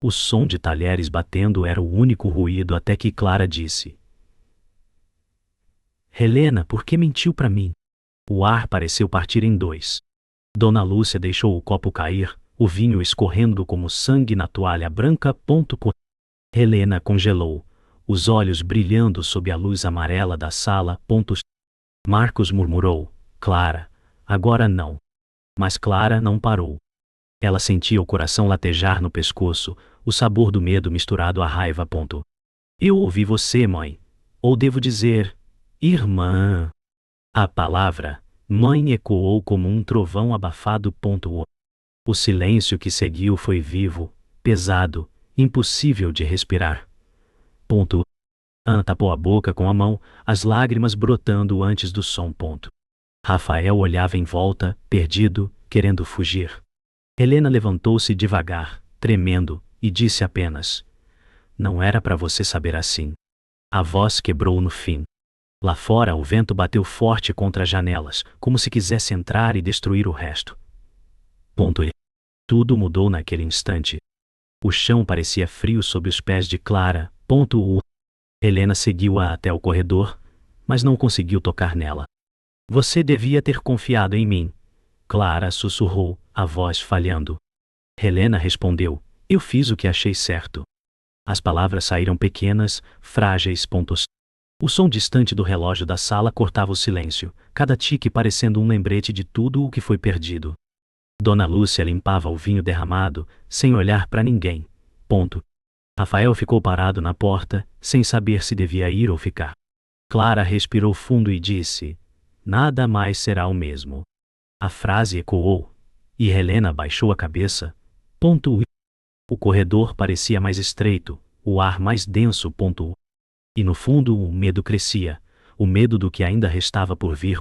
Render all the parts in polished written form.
O som de talheres batendo era o único ruído até que Clara disse: Helena, por que mentiu para mim? O ar pareceu partir em dois. Dona Lúcia deixou o copo cair, o vinho escorrendo como sangue na toalha branca. Helena congelou, os olhos brilhando sob a luz amarela da sala. Marcos murmurou: Clara, agora não. Mas Clara não parou. Ela sentia o coração latejar no pescoço, o sabor do medo misturado à raiva. Eu ouvi você, mãe. Ou devo dizer, irmã. A palavra mãe ecoou como um trovão abafado. O silêncio que seguiu foi vivo, pesado, impossível de respirar. Ana tapou a boca com a mão, as lágrimas brotando antes do som. Rafael olhava em volta, perdido, querendo fugir. Helena levantou-se devagar, tremendo, e disse apenas: Não era para você saber assim. A voz quebrou no fim. Lá fora o vento bateu forte contra as janelas, como se quisesse entrar e destruir o resto. E tudo mudou naquele instante. O chão parecia frio sob os pés de Clara. Helena seguiu-a até o corredor, mas não conseguiu tocar nela. Você devia ter confiado em mim. Clara sussurrou, a voz falhando. Helena respondeu: Eu fiz o que achei certo. As palavras saíram pequenas, frágeis. O som distante do relógio da sala cortava o silêncio, cada tique parecendo um lembrete de tudo o que foi perdido. Dona Lúcia limpava o vinho derramado, sem olhar para ninguém. Rafael ficou parado na porta, sem saber se devia ir ou ficar. Clara respirou fundo e disse: Nada mais será o mesmo. A frase ecoou, e Helena baixou a cabeça. O corredor parecia mais estreito, o ar mais denso. E no fundo o medo crescia, o medo do que ainda restava por vir.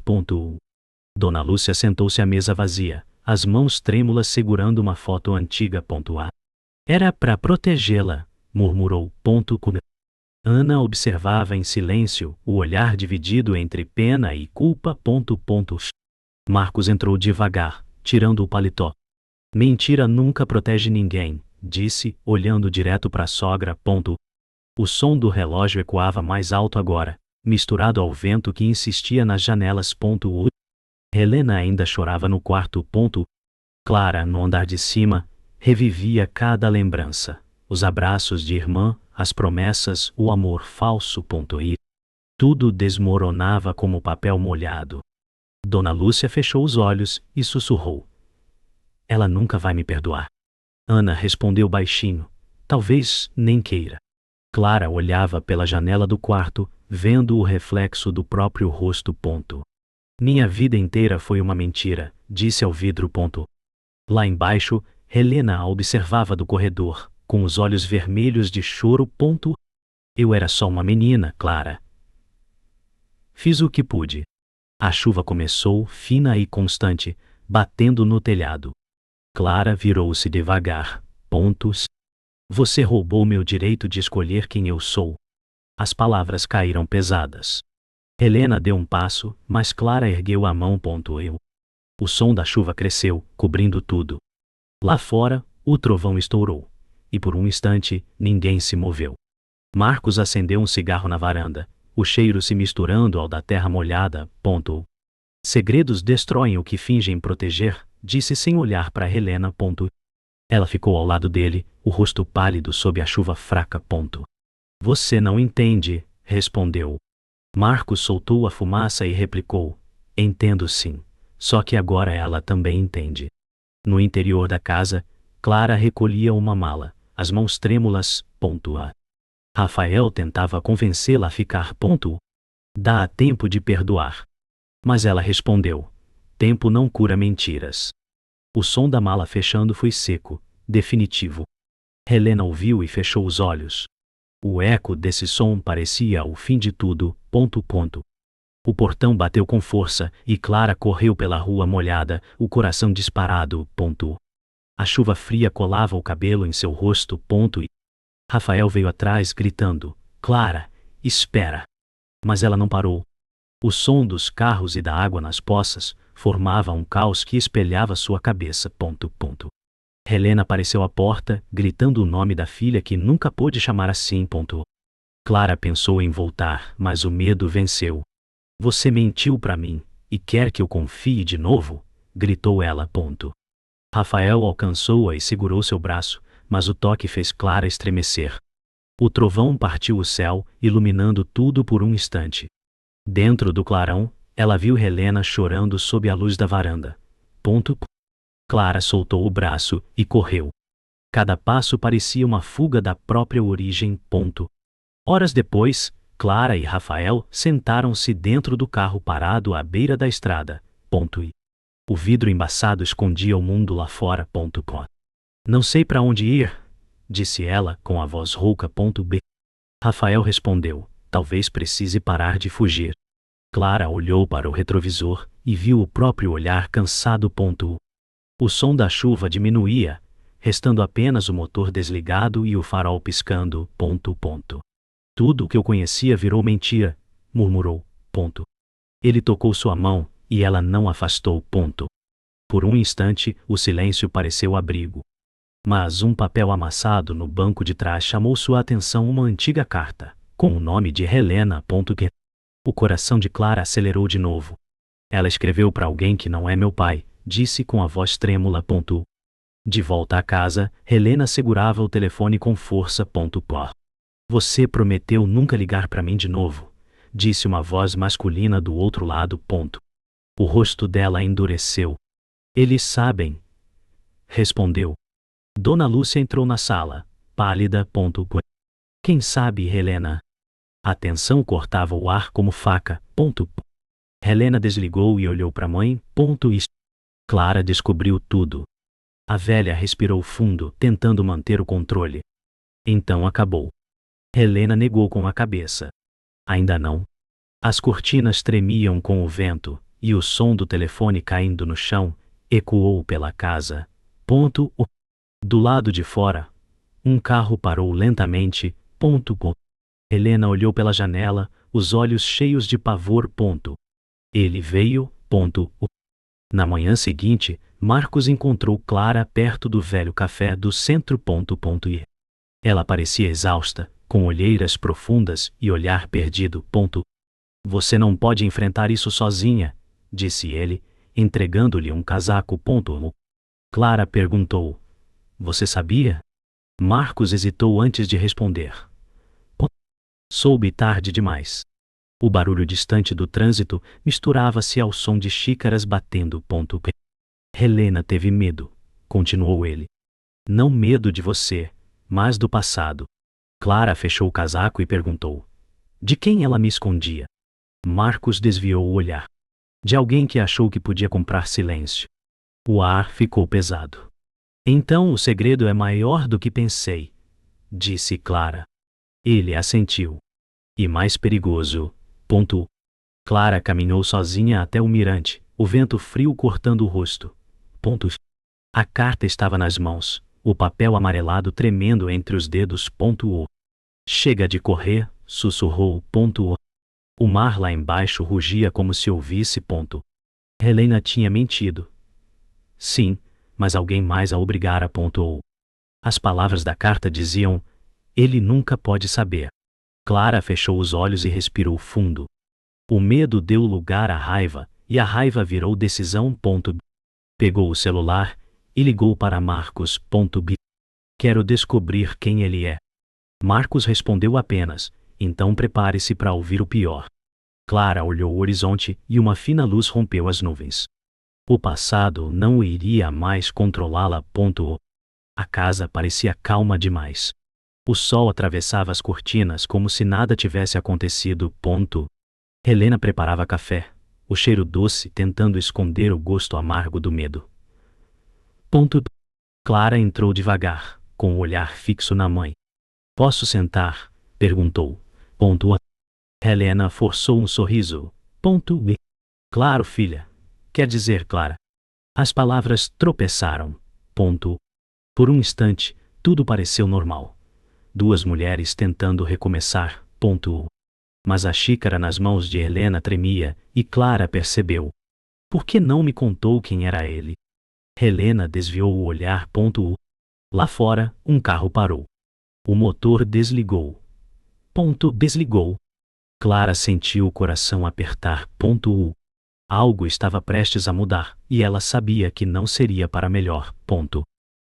Dona Lúcia sentou-se à mesa vazia, as mãos trêmulas segurando uma foto antiga. Era para protegê-la, murmurou. Ana observava em silêncio, o olhar dividido entre pena e culpa. Marcos entrou devagar, tirando o paletó. Mentira nunca protege ninguém, disse, olhando direto para a sogra. O som do relógio ecoava mais alto agora, misturado ao vento que insistia nas janelas. Helena ainda chorava no quarto. Clara, no andar de cima, revivia cada lembrança, os abraços de irmã, as promessas, o amor falso. E tudo desmoronava como papel molhado. Dona Lúcia fechou os olhos e sussurrou: Ela nunca vai me perdoar. Ana respondeu baixinho: Talvez nem queira. Clara olhava pela janela do quarto, vendo o reflexo do próprio rosto. Minha vida inteira foi uma mentira, disse ao vidro. Lá embaixo, Helena a observava do corredor, com os olhos vermelhos de choro. Eu era só uma menina, Clara. Fiz o que pude. A chuva começou, fina e constante, batendo no telhado. Clara virou-se devagar. Você roubou meu direito de escolher quem eu sou. As palavras caíram pesadas. Helena deu um passo, mas Clara ergueu a mão. O som da chuva cresceu, cobrindo tudo. Lá fora, o trovão estourou. E por um instante, ninguém se moveu. Marcos acendeu um cigarro na varanda, o cheiro se misturando ao da terra molhada. Segredos destroem o que fingem proteger, disse sem olhar para Helena. Ela ficou ao lado dele, o rosto pálido sob a chuva fraca. Você não entende, respondeu. Marcos soltou a fumaça e replicou: Entendo sim, só que agora ela também entende. No interior da casa, Clara recolhia uma mala, as mãos trêmulas. Rafael tentava convencê-la a ficar. Dá tempo de perdoar. Mas ela respondeu: Tempo não cura mentiras. O som da mala fechando foi seco, definitivo. Helena ouviu e fechou os olhos. O eco desse som parecia o fim de tudo. O portão bateu com força e Clara correu pela rua molhada, o coração disparado. A chuva fria colava o cabelo em seu rosto. E Rafael veio atrás gritando: Clara, espera! Mas ela não parou. O som dos carros e da água nas poças formava um caos que espelhava sua cabeça. Helena apareceu à porta, gritando o nome da filha que nunca pôde chamar assim. Clara pensou em voltar, mas o medo venceu. Você mentiu para mim, e quer que eu confie de novo? Gritou ela. Rafael alcançou-a e segurou seu braço, mas o toque fez Clara estremecer. O trovão partiu o céu, iluminando tudo por um instante. Dentro do clarão, ela viu Helena chorando sob a luz da varanda. Clara soltou o braço e correu. Cada passo parecia uma fuga da própria origem. Horas depois, Clara e Rafael sentaram-se dentro do carro parado à beira da estrada. E o vidro embaçado escondia o mundo lá fora. Não sei para onde ir, disse ela com a voz rouca. Rafael respondeu, talvez precise parar de fugir. Clara olhou para o retrovisor e viu o próprio olhar cansado. O som da chuva diminuía, restando apenas o motor desligado e o farol piscando. Tudo o que eu conhecia virou mentira, murmurou. Ele tocou sua mão, e ela não afastou. Por um instante, o silêncio pareceu abrigo. Mas um papel amassado no banco de trás chamou sua atenção, uma antiga carta, com o nome de Helena. O coração de Clara acelerou de novo. Ela escreveu para alguém que não é meu pai, disse com a voz trêmula. De volta à casa, Helena segurava o telefone com força. Você prometeu nunca ligar para mim de novo, disse uma voz masculina do outro lado. O rosto dela endureceu. Eles sabem, respondeu. Dona Lúcia entrou na sala, pálida. Quem sabe, Helena? A tensão cortava o ar como faca. Helena desligou e olhou para a mãe. Clara descobriu tudo. A velha respirou fundo, tentando manter o controle. Então acabou. Helena negou com a cabeça. Ainda não. As cortinas tremiam com o vento, e o som do telefone caindo no chão ecoou pela casa. Do lado de fora, um carro parou lentamente. Helena olhou pela janela, os olhos cheios de pavor. Ele veio. Na manhã seguinte, Marcos encontrou Clara perto do velho café do centro. E ela parecia exausta, com olheiras profundas e olhar perdido. Você não pode enfrentar isso sozinha, disse ele, entregando-lhe um casaco. Clara perguntou. Você sabia? Marcos hesitou antes de responder. Soube tarde demais. O barulho distante do trânsito misturava-se ao som de xícaras batendo. Helena teve medo, continuou ele. Não medo de você, mas do passado. Clara fechou o casaco e perguntou. De quem ela me escondia? Marcos desviou o olhar. De alguém que achou que podia comprar silêncio. O ar ficou pesado. Então o segredo é maior do que pensei, disse Clara. Ele assentiu. E mais perigoso. Clara caminhou sozinha até o mirante, o vento frio cortando o rosto. A carta estava nas mãos, o papel amarelado tremendo entre os dedos. Chega de correr, sussurrou. O mar lá embaixo rugia como se ouvisse. Helena tinha mentido. Sim, mas alguém mais a obrigara. As palavras da carta diziam: ele nunca pode saber. Clara fechou os olhos e respirou fundo. O medo deu lugar à raiva, e a raiva virou decisão. Pegou o celular e ligou para Marcos. Quero descobrir quem ele é. Marcos respondeu apenas, então prepare-se para ouvir o pior. Clara olhou o horizonte e uma fina luz rompeu as nuvens. O passado não iria mais controlá-la. A casa parecia calma demais. O sol atravessava as cortinas como se nada tivesse acontecido. Helena preparava café, o cheiro doce tentando esconder o gosto amargo do medo. Clara entrou devagar, com o olhar fixo na mãe. Posso sentar? Perguntou. Helena forçou um sorriso. Claro, filha. Quer dizer, Clara. As palavras tropeçaram. Por um instante, tudo pareceu normal. Duas mulheres tentando recomeçar. Mas a xícara nas mãos de Helena tremia, e Clara percebeu. Por que não me contou quem era ele? Helena desviou o olhar. Lá fora, um carro parou. O motor desligou. Desligou. Clara sentiu o coração apertar. Algo estava prestes a mudar, e ela sabia que não seria para melhor.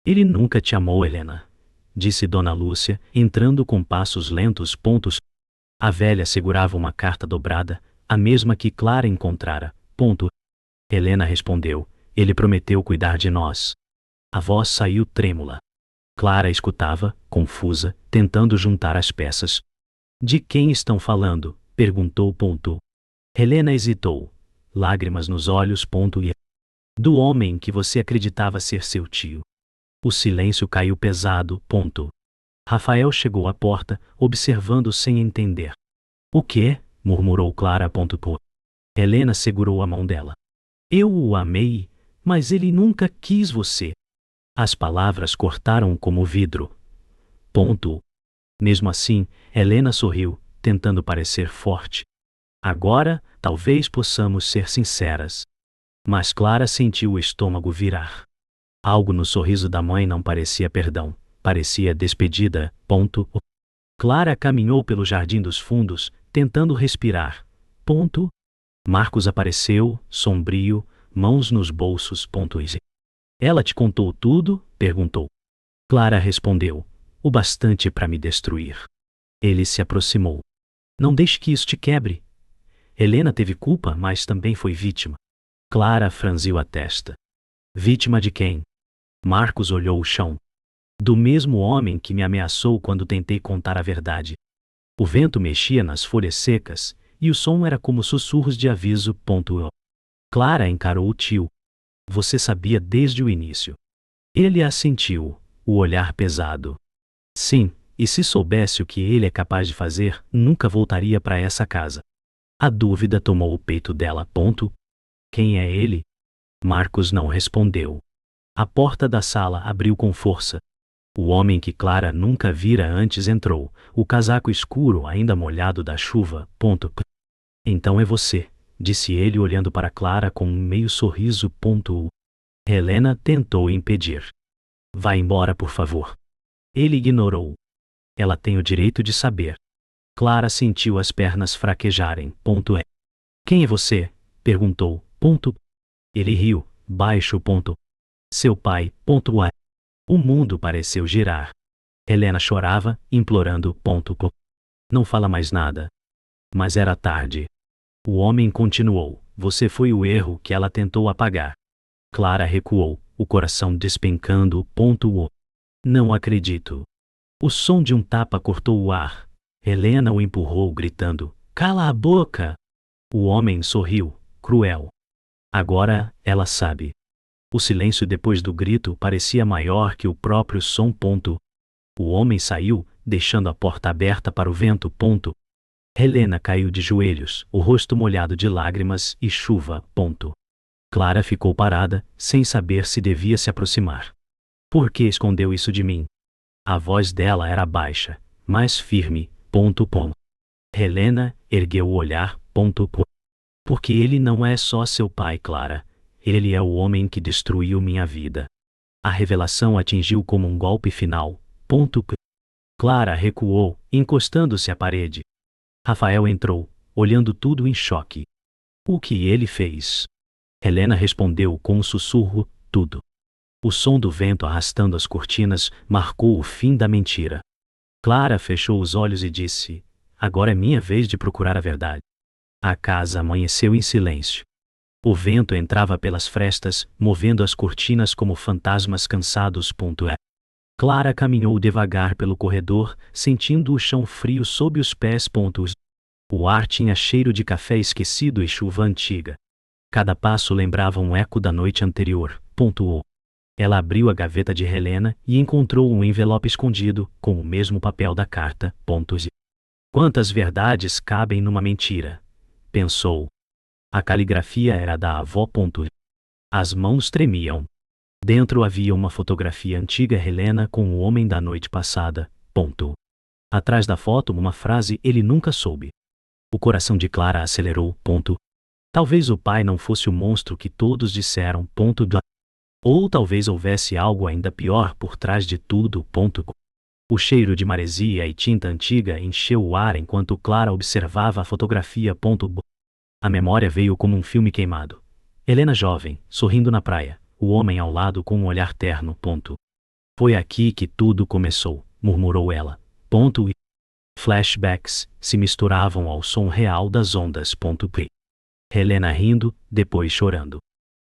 Ele nunca te amou, Helena, disse Dona Lúcia, entrando com passos lentos. A velha segurava uma carta dobrada, a mesma que Clara encontrara. Helena respondeu: ele prometeu cuidar de nós. A voz saiu trêmula. Clara escutava, confusa, tentando juntar as peças. De quem estão falando? Perguntou. Helena hesitou, lágrimas nos olhos. E do homem que você acreditava ser seu tio. O silêncio caiu pesado. Rafael chegou à porta, observando sem entender. O quê? Murmurou Clara. Helena segurou a mão dela. Eu o amei, mas ele nunca quis você. As palavras cortaram como vidro. Mesmo assim, Helena sorriu, tentando parecer forte. Agora, talvez possamos ser sinceras. Mas Clara sentiu o estômago virar. Algo no sorriso da mãe não parecia perdão, parecia despedida. Clara caminhou pelo jardim dos fundos, tentando respirar. Marcos apareceu, sombrio, mãos nos bolsos. Ela te contou tudo? Perguntou. Clara respondeu: o bastante para me destruir. Ele se aproximou. Não deixe que isso te quebre. Helena teve culpa, mas também foi vítima. Clara franziu a testa. Vítima de quem? Marcos olhou o chão. Do mesmo homem que me ameaçou quando tentei contar a verdade. O vento mexia nas folhas secas, e o som era como sussurros de aviso. Clara encarou o tio. Você sabia desde o início. Ele assentiu, o olhar pesado. Sim, e se soubesse o que ele é capaz de fazer, nunca voltaria para essa casa. A dúvida tomou o peito dela. Quem é ele? Marcos não respondeu. A porta da sala abriu com força. O homem que Clara nunca vira antes entrou, o casaco escuro ainda molhado da chuva. Então é você, disse ele olhando para Clara com um meio sorriso. Helena tentou impedir. Vá embora, por favor. Ele ignorou. Ela tem o direito de saber. Clara sentiu as pernas fraquejarem. Quem é você? Perguntou. Ele riu, baixo. Seu pai. O mundo pareceu girar. Helena chorava, implorando. Não fala mais nada. Mas era tarde. O homem continuou. Você foi o erro que ela tentou apagar. Clara recuou, o coração despencando. Não acredito. O som de um tapa cortou o ar. Helena o empurrou, gritando: cala a boca! O homem sorriu, cruel. Agora, ela sabe. O silêncio depois do grito parecia maior que o próprio som. O homem saiu, deixando a porta aberta para o vento. Helena caiu de joelhos, o rosto molhado de lágrimas e chuva. Clara ficou parada, sem saber se devia se aproximar. Por que escondeu isso de mim? A voz dela era baixa, mas firme. Helena ergueu o olhar. Porque ele não é só seu pai, Clara. Ele é o homem que destruiu minha vida. A revelação atingiu como um golpe final. Clara recuou, encostando-se à parede. Rafael entrou, olhando tudo em choque. O que ele fez? Helena respondeu com um sussurro: tudo. O som do vento arrastando as cortinas marcou o fim da mentira. Clara fechou os olhos e disse: agora é minha vez de procurar a verdade. A casa amanheceu em silêncio. O vento entrava pelas frestas, movendo as cortinas como fantasmas cansados. Clara caminhou devagar pelo corredor, sentindo o chão frio sob os pés. O ar tinha cheiro de café esquecido e chuva antiga. Cada passo lembrava um eco da noite anterior. Ela abriu a gaveta de Helena e encontrou um envelope escondido, com o mesmo papel da carta. Quantas verdades cabem numa mentira? Pensou. A caligrafia era da avó. As mãos tremiam. Dentro havia uma fotografia antiga Helena com o homem da noite passada. Atrás da foto uma frase ele nunca soube. O coração de Clara acelerou. Talvez o pai não fosse o monstro que todos disseram. Ou talvez houvesse algo ainda pior por trás de tudo. O cheiro de maresia e tinta antiga encheu o ar enquanto Clara observava a fotografia. A memória veio como um filme queimado. Helena jovem, sorrindo na praia, o homem ao lado com um olhar terno. Foi aqui que tudo começou, murmurou ela. E flashbacks se misturavam ao som real das ondas. Helena rindo, depois chorando.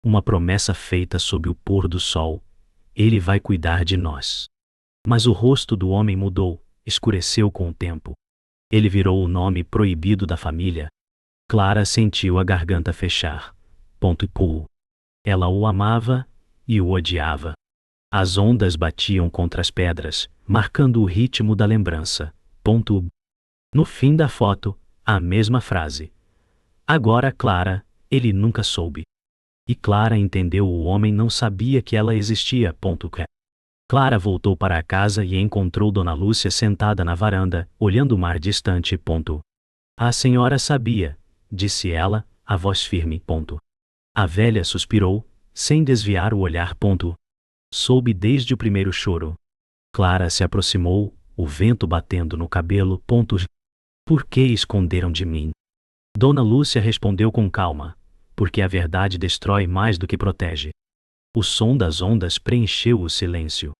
Uma promessa feita sob o pôr do sol. Ele vai cuidar de nós. Mas o rosto do homem mudou, escureceu com o tempo. Ele virou o nome proibido da família. Clara sentiu a garganta fechar. Ela o amava e o odiava. As ondas batiam contra as pedras, marcando o ritmo da lembrança. No fim da foto, a mesma frase. Agora Clara, ele nunca soube. E Clara entendeu, o homem não sabia que ela existia. Clara voltou para a casa e encontrou Dona Lúcia sentada na varanda, olhando o mar distante. A senhora sabia, disse ela, a voz firme. A velha suspirou, sem desviar o olhar. Soube desde o primeiro choro. Clara se aproximou, o vento batendo no cabelo. Por que esconderam de mim? Dona Lúcia respondeu com calma. Porque a verdade destrói mais do que protege. O som das ondas preencheu o silêncio.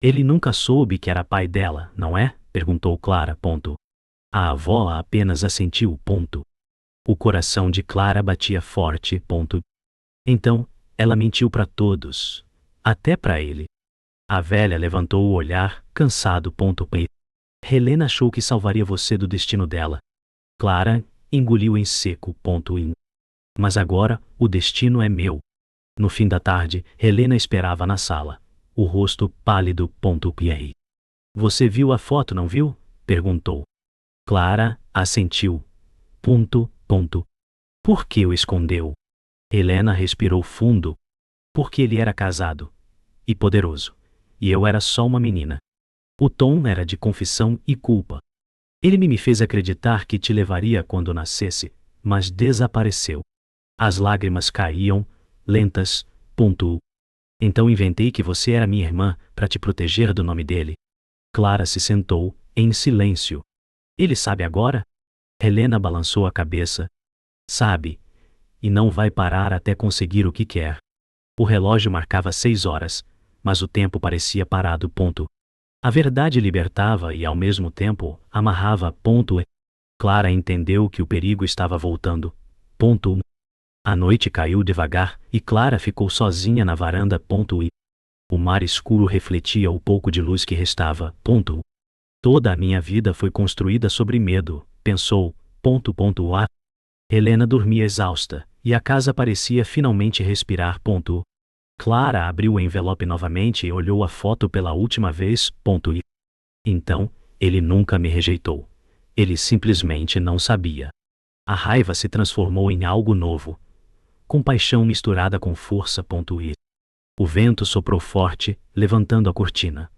Ele nunca soube que era pai dela, não é? Perguntou Clara. A avó apenas assentiu. O coração de Clara batia forte. Então, ela mentiu para todos. Até para ele. A velha levantou o olhar, cansado. Helena achou que salvaria você do destino dela. Clara engoliu em seco. Mas agora, o destino é meu. No fim da tarde, Helena esperava na sala, o rosto pálido. E aí? Você viu a foto, não viu? Perguntou. Clara assentiu. Por que o escondeu? Helena respirou fundo. Porque ele era casado. E poderoso. E eu era só uma menina. O tom era de confissão e culpa. Ele me fez acreditar que te levaria quando nascesse, mas desapareceu. As lágrimas caíam, lentas. Então inventei que você era minha irmã, para te proteger do nome dele. Clara se sentou, em silêncio. Ele sabe agora? Helena balançou a cabeça. Sabe. E não vai parar até conseguir o que quer. O relógio marcava 6 horas, mas o tempo parecia parado. A verdade libertava e ao mesmo tempo amarrava. Clara entendeu que o perigo estava voltando. A noite caiu devagar e Clara ficou sozinha na varanda. O mar escuro refletia o pouco de luz que restava. Toda a minha vida foi construída sobre medo, pensou. Helena dormia exausta, e a casa parecia finalmente respirar. Clara abriu o envelope novamente e olhou a foto pela última vez. Então, ele nunca me rejeitou. Ele simplesmente não sabia. A raiva se transformou em algo novo. Compaixão misturada com força. O vento soprou forte, levantando a cortina.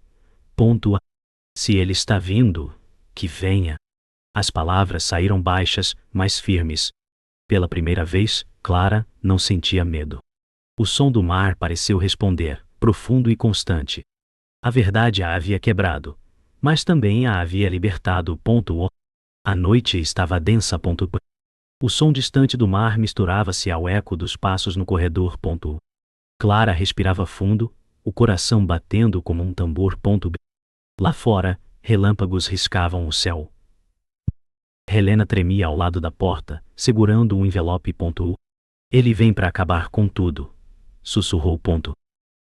Se ele está vindo, que venha. As palavras saíram baixas, mas firmes. Pela primeira vez, Clara não sentia medo. O som do mar pareceu responder, profundo e constante. A verdade a havia quebrado, mas também a havia libertado. A noite estava densa. O som distante do mar misturava-se ao eco dos passos no corredor. Clara respirava fundo, o coração batendo como um tambor. Lá fora, relâmpagos riscavam o céu. Helena tremia ao lado da porta, segurando um envelope. Ele vem para acabar com tudo, sussurrou.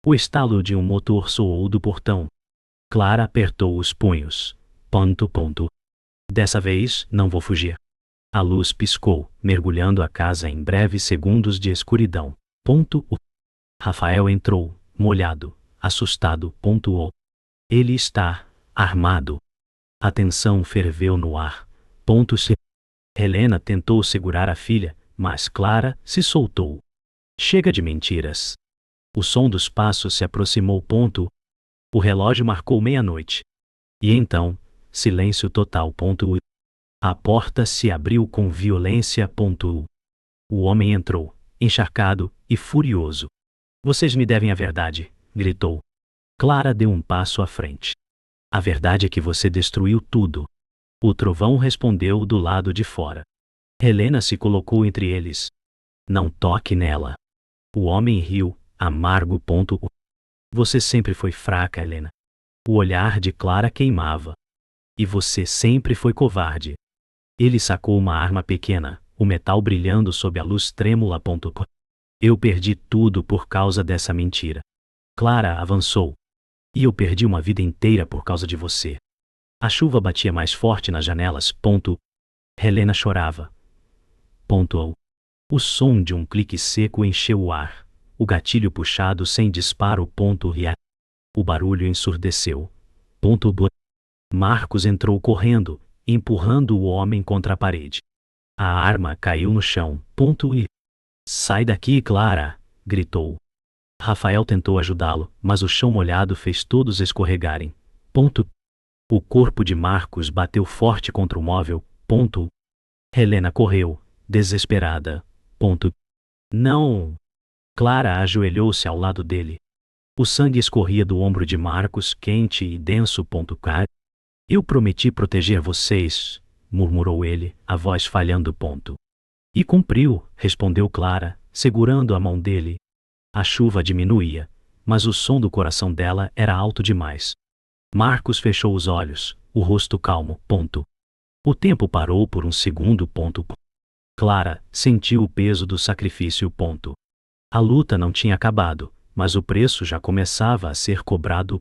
O estalo de um motor soou do portão. Clara apertou os punhos. Dessa vez, não vou fugir. A luz piscou, mergulhando a casa em breves segundos de escuridão. Rafael entrou, molhado, assustado. Ele está armado. A tensão ferveu no ar. Helena tentou segurar a filha, mas Clara se soltou. Chega de mentiras. O som dos passos se aproximou. O relógio marcou meia-noite. E então, silêncio total. A porta se abriu com violência. O homem entrou, encharcado e furioso. Vocês me devem a verdade, gritou. Clara deu um passo à frente. A verdade é que você destruiu tudo. O trovão respondeu do lado de fora. Helena se colocou entre eles. Não toque nela. O homem riu, amargo. Você sempre foi fraca, Helena. O olhar de Clara queimava. E você sempre foi covarde. Ele sacou uma arma pequena, o metal brilhando sob a luz trêmula. Eu perdi tudo por causa dessa mentira. Clara avançou. E eu perdi uma vida inteira por causa de você. A chuva batia mais forte nas janelas. Helena chorava. O som de um clique seco encheu o ar. O gatilho puxado sem disparo. O barulho ensurdeceu. Marcos entrou correndo, empurrando o homem contra a parede. A arma caiu no chão. Sai daqui, Clara! Gritou. Rafael tentou ajudá-lo, mas o chão molhado fez todos escorregarem. O corpo de Marcos bateu forte contra o móvel. Helena correu, desesperada. Não! Clara ajoelhou-se ao lado dele. O sangue escorria do ombro de Marcos, quente e denso. Eu prometi proteger vocês, murmurou ele, a voz falhando. E cumpriu, respondeu Clara, segurando a mão dele. A chuva diminuía, mas o som do coração dela era alto demais. Marcos fechou os olhos, o rosto calmo. O tempo parou por um segundo. Clara sentiu o peso do sacrifício. A luta não tinha acabado, mas o preço já começava a ser cobrado.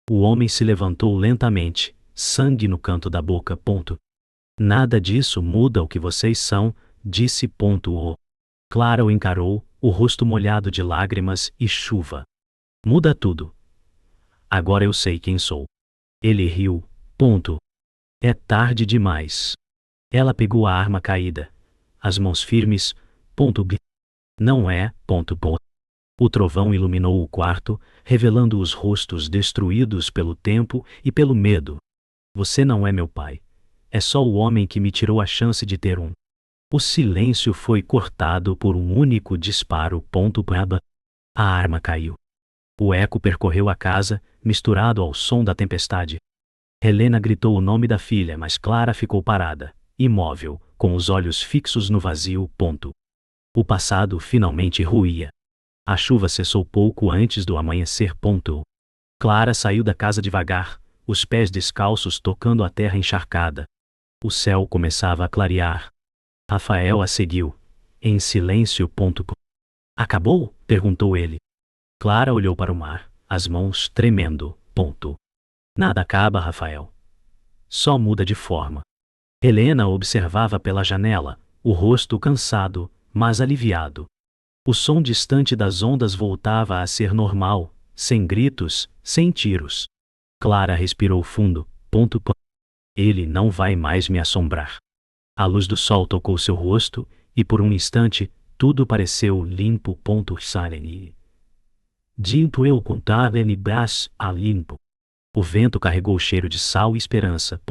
O homem se levantou lentamente, sangue no canto da boca. Nada disso muda o que vocês são, disse. Clara o encarou, o rosto molhado de lágrimas e chuva. Muda tudo. Agora eu sei quem sou. Ele riu. É tarde demais. Ela pegou a arma caída. As mãos firmes. Não é. O trovão iluminou o quarto, revelando os rostos destruídos pelo tempo e pelo medo. Você não é meu pai. É só o homem que me tirou a chance de ter um. O silêncio foi cortado por um único disparo. A arma caiu. O eco percorreu a casa, misturado ao som da tempestade. Helena gritou o nome da filha, mas Clara ficou parada, imóvel, com os olhos fixos no vazio. O passado finalmente ruía. A chuva cessou pouco antes do amanhecer. Clara saiu da casa devagar, os pés descalços tocando a terra encharcada. O céu começava a clarear. Rafael a seguiu, em silêncio. Acabou? Perguntou ele. Clara olhou para o mar, as mãos tremendo. Nada acaba, Rafael. Só muda de forma. Helena observava pela janela, o rosto cansado, mas aliviado. O som distante das ondas voltava a ser normal, sem gritos, sem tiros. Clara respirou fundo. Ele não vai mais me assombrar. A luz do sol tocou seu rosto, e por um instante, tudo pareceu limpo. Dito eu contar ele brás a limpo. O vento carregou o cheiro de sal e esperança.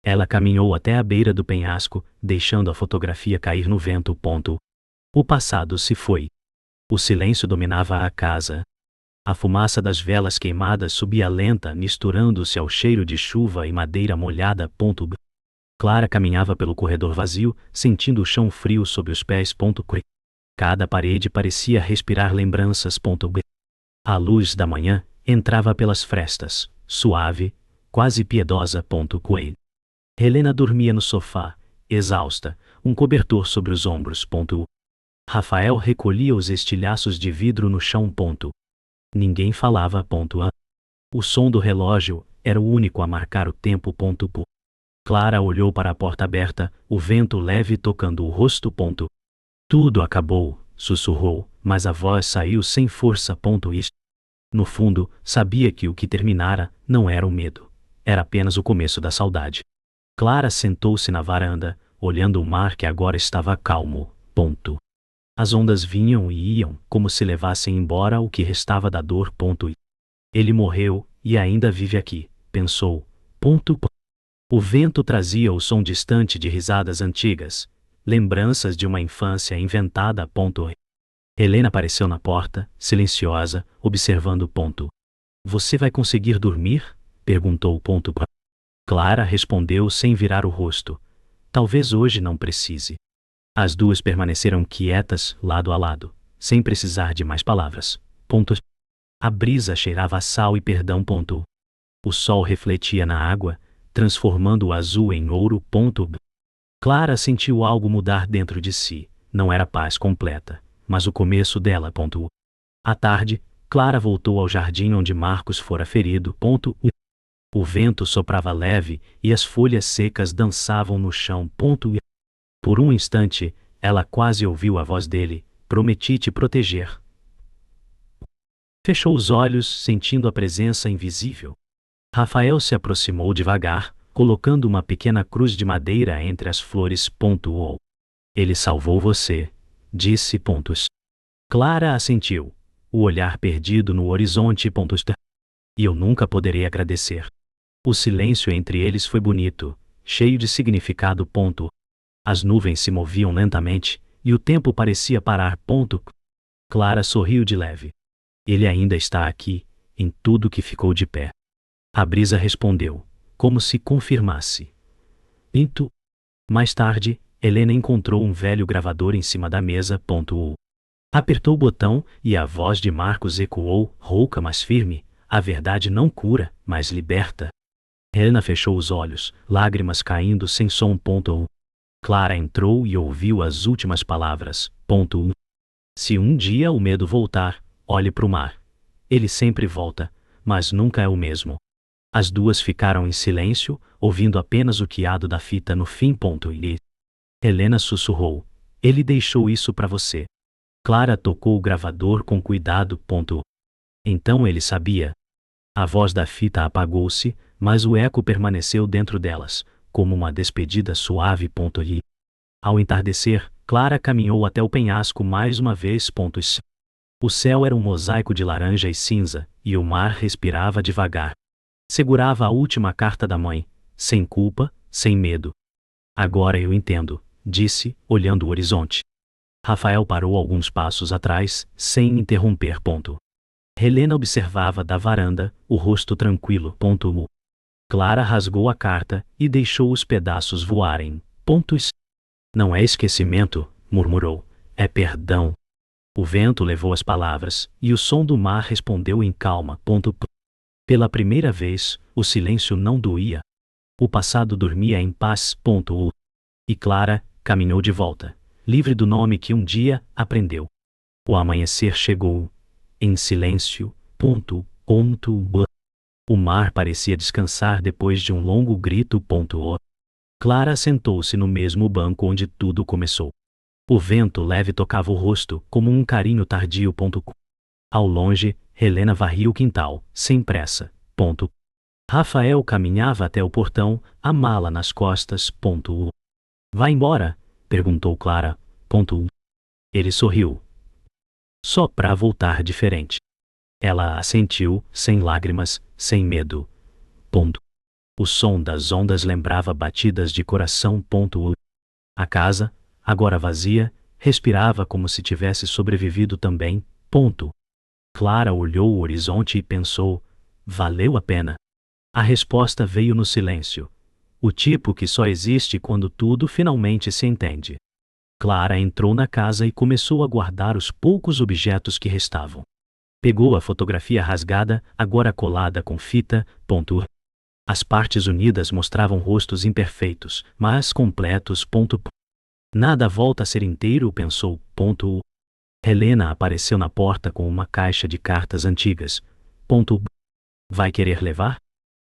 Ela caminhou até a beira do penhasco, deixando a fotografia cair no vento. O passado se foi. O silêncio dominava a casa. A fumaça das velas queimadas subia lenta, misturando-se ao cheiro de chuva e madeira molhada. Clara caminhava pelo corredor vazio, sentindo o chão frio sob os pés. Cada parede parecia respirar lembranças. A luz da manhã entrava pelas frestas, suave, quase piedosa. Helena dormia no sofá, exausta, um cobertor sobre os ombros. Rafael recolhia os estilhaços de vidro no chão. Ninguém falava. O som do relógio era o único a marcar o tempo. Clara olhou para a porta aberta, o vento leve tocando o rosto. Tudo acabou, sussurrou, mas a voz saiu sem força. No fundo, sabia que o que terminara não era o medo. Era apenas o começo da saudade. Clara sentou-se na varanda, olhando o mar que agora estava calmo. As ondas vinham e iam, como se levassem embora o que restava da dor. Ele morreu, e ainda vive aqui, pensou. O vento trazia o som distante de risadas antigas, lembranças de uma infância inventada. Helena apareceu na porta, silenciosa, observando o ponto. Você vai conseguir dormir? Perguntou o ponto. Clara respondeu sem virar o rosto. Talvez hoje não precise. As duas permaneceram quietas, lado a lado, sem precisar de mais palavras. Ponto. A brisa cheirava a sal e perdão. Ponto. O sol refletia na água, transformando o azul em ouro. Ponto. Clara sentiu algo mudar dentro de si. Não era paz completa, mas o começo dela. Ponto. À tarde, Clara voltou ao jardim onde Marcos fora ferido. Ponto. O vento soprava leve e as folhas secas dançavam no chão. Ponto. Por um instante, ela quase ouviu a voz dele: prometi te proteger. Fechou os olhos, sentindo a presença invisível. Rafael se aproximou devagar, colocando uma pequena cruz de madeira entre as flores. Ponto. Ele salvou você, disse. Pontos. Clara assentiu, o olhar perdido no horizonte. Pontos. E eu nunca poderei agradecer. O silêncio entre eles foi bonito, cheio de significado. Ponto. As nuvens se moviam lentamente, e o tempo parecia parar. Ponto. Clara sorriu de leve. Ele ainda está aqui, em tudo que ficou de pé. A brisa respondeu, como se confirmasse. Pinto. Mais tarde, Helena encontrou um velho gravador em cima da mesa. Ponto. Apertou o botão e a voz de Marcos ecoou, rouca mas firme: a verdade não cura, mas liberta. Helena fechou os olhos, lágrimas caindo sem som. Ponto. Clara entrou e ouviu as últimas palavras. Ponto. Se um dia o medo voltar, olhe para o mar. Ele sempre volta, mas nunca é o mesmo. As duas ficaram em silêncio, ouvindo apenas o chiado da fita no fim. Ponto. E Helena sussurrou: ele deixou isso para você. Clara tocou o gravador com cuidado. Ponto. Então ele sabia. A voz da fita apagou-se, mas o eco permaneceu dentro delas, como uma despedida suave. Ponto. E ao entardecer, Clara caminhou até o penhasco mais uma vez. Pontos. O céu era um mosaico de laranja e cinza, e o mar respirava devagar. Segurava a última carta da mãe, sem culpa, sem medo. Agora eu entendo, disse, olhando o horizonte. Rafael parou alguns passos atrás, sem interromper. Ponto. Helena observava da varanda, o rosto tranquilo. Ponto. Clara rasgou a carta e deixou os pedaços voarem. Pontos. Não é esquecimento, murmurou, é perdão. O vento levou as palavras, e o som do mar respondeu em calma. Ponto. Pela primeira vez, o silêncio não doía. O passado dormia em paz. Ponto. E Clara caminhou de volta, livre do nome que um dia aprendeu. O amanhecer chegou, em silêncio. Ponto. O mar parecia descansar depois de um longo grito. Ponto. Clara sentou-se no mesmo banco onde tudo começou. O vento leve tocava o rosto, como um carinho tardio. Ponto. Ao longe, Helena varria o quintal, sem pressa. Ponto. Rafael caminhava até o portão, a mala nas costas. Ponto. Vai embora? Perguntou Clara. Ponto. Ele sorriu. Só pra voltar diferente. Ela assentiu, sem lágrimas, sem medo. Ponto. O som das ondas lembrava batidas de coração. Ponto. A casa, agora vazia, respirava como se tivesse sobrevivido também. Ponto. Clara olhou o horizonte e pensou: valeu a pena. A resposta veio no silêncio. O tipo que só existe quando tudo finalmente se entende. Clara entrou na casa e começou a guardar os poucos objetos que restavam. Pegou a fotografia rasgada, agora colada com fita. Ponto. As partes unidas mostravam rostos imperfeitos, mas completos. Ponto. Nada volta a ser inteiro, pensou. Ponto. Helena apareceu na porta com uma caixa de cartas antigas. Ponto. Vai querer levar?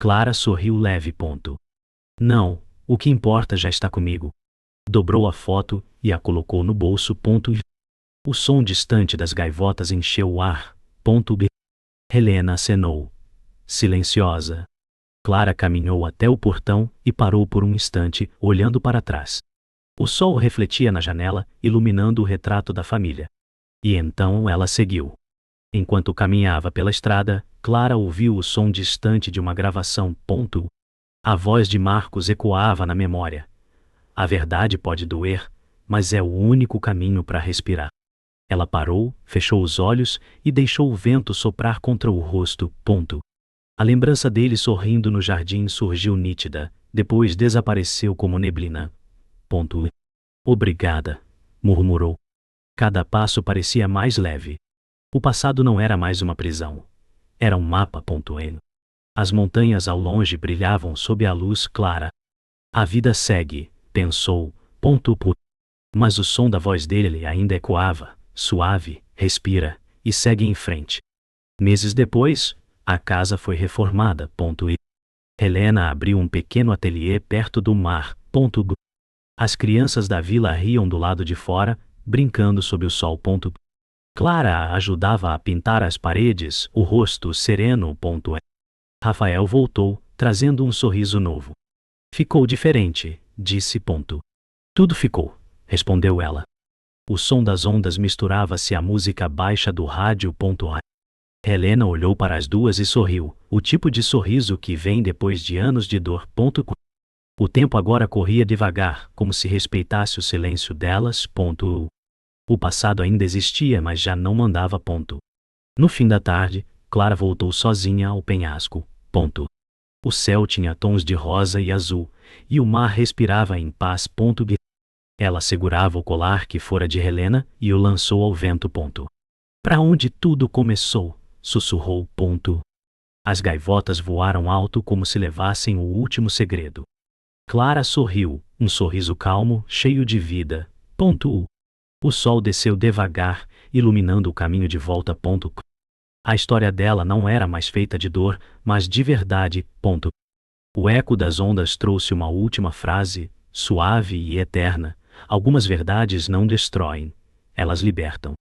Clara sorriu leve. Ponto. Não, o que importa já está comigo. Dobrou a foto e a colocou no bolso. Ponto. O som distante das gaivotas encheu o ar. Ponto. Helena acenou, silenciosa. Clara caminhou até o portão e parou por um instante, olhando para trás. O sol refletia na janela, iluminando o retrato da família. E então ela seguiu. Enquanto caminhava pela estrada, Clara ouviu o som distante de uma gravação. Ponto. A voz de Marcos ecoava na memória. A verdade pode doer, mas é o único caminho para respirar. Ela parou, fechou os olhos e deixou o vento soprar contra o rosto. A lembrança dele sorrindo no jardim surgiu nítida, depois desapareceu como neblina. Obrigada, murmurou. Cada passo parecia mais leve. O passado não era mais uma prisão. Era um mapa. As montanhas ao longe brilhavam sob a luz clara. A vida segue, pensou. Mas o som da voz dele ainda ecoava, suave, respira, e segue em frente. Meses depois, a casa foi reformada. Helena abriu um pequeno ateliê perto do mar. As crianças da vila riam do lado de fora, brincando sob o sol. Clara a ajudava a pintar as paredes, o rosto sereno. Rafael voltou, trazendo um sorriso novo. Ficou diferente, disse. Tudo ficou, respondeu ela. O som das ondas misturava-se à música baixa do rádio. Helena olhou para as duas e sorriu, o tipo de sorriso que vem depois de anos de dor. O tempo agora corria devagar, como se respeitasse o silêncio delas. O passado ainda existia, mas já não mandava. No fim da tarde, Clara voltou sozinha ao penhasco. O céu tinha tons de rosa e azul, e o mar respirava em paz. Ela segurava o colar que fora de Helena e o lançou ao vento. Para onde tudo começou, sussurrou. As gaivotas voaram alto como se levassem o último segredo. Clara sorriu, um sorriso calmo, cheio de vida. O sol desceu devagar, iluminando o caminho de volta. A história dela não era mais feita de dor, mas de verdade. O eco das ondas trouxe uma última frase, suave e eterna. Algumas verdades não destroem, elas libertam.